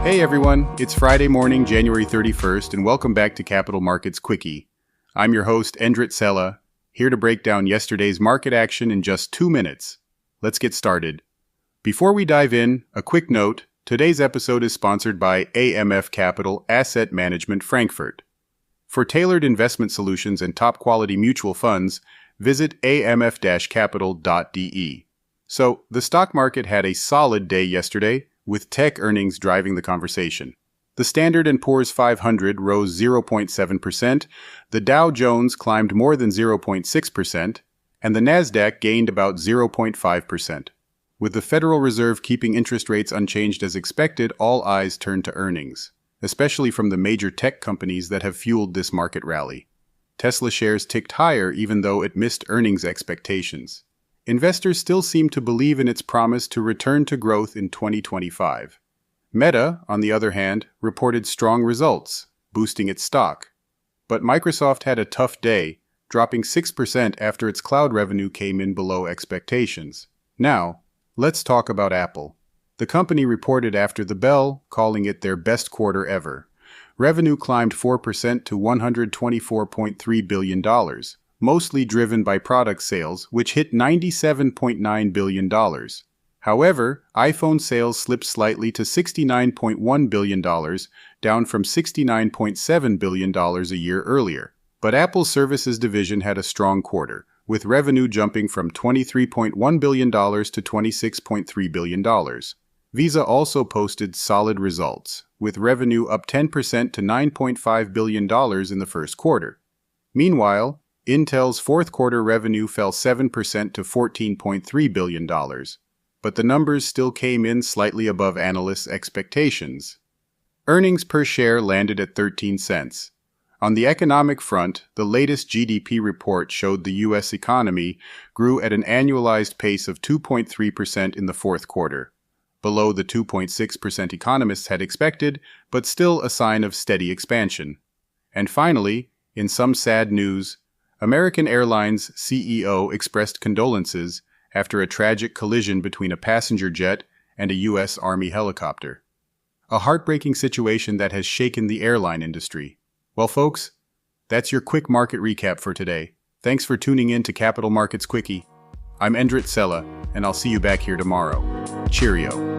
Hey everyone, it's Friday morning, January 31st, and welcome back to Capital Markets Quickie. I'm your host, Endrit Cela, here to break down yesterday's market action in just 2 minutes. Let's get started. Before we dive in, a quick note, today's episode is sponsored by AMF Capital Asset Management Frankfurt. For tailored investment solutions and top-quality mutual funds, visit amf-capital.de. So, the stock market had a solid day yesterday, with tech earnings driving the conversation. The Standard & Poor's 500 rose 0.7%, the Dow Jones climbed more than 0.6%, and the Nasdaq gained about 0.5%. With the Federal Reserve keeping interest rates unchanged as expected, all eyes turned to earnings, especially from the major tech companies that have fueled this market rally. Tesla shares ticked higher even though it missed earnings expectations. Investors still seem to believe in its promise to return to growth in 2025. Meta, on the other hand, reported strong results, boosting its stock. But Microsoft had a tough day, dropping 6% after its cloud revenue came in below expectations. Now, let's talk about Apple. The company reported after the bell, calling it their best quarter ever. Revenue climbed 4% to $124.3 billion. Mostly driven by product sales, which hit $97.9 billion. However, iPhone sales slipped slightly to $69.1 billion, down from $69.7 billion a year earlier. But Apple's services division had a strong quarter, with revenue jumping from $23.1 billion to $26.3 billion. Visa also posted solid results, with revenue up 10% to $9.5 billion in the first quarter. Meanwhile, Intel's fourth quarter revenue fell 7% to $14.3 billion, but the numbers still came in slightly above analysts' expectations. Earnings per share landed at 13 cents. On the economic front, the latest GDP report showed the U.S. economy grew at an annualized pace of 2.3% in the fourth quarter, below the 2.6% economists had expected, but still a sign of steady expansion. And finally, in some sad news, American Airlines CEO expressed condolences after a tragic collision between a passenger jet and a U.S. Army helicopter. A heartbreaking situation that has shaken the airline industry. Well, folks, that's your quick market recap for today. Thanks for tuning in to Capital Markets Quickie. I'm Endrit Cela, and I'll see you back here tomorrow. Cheerio.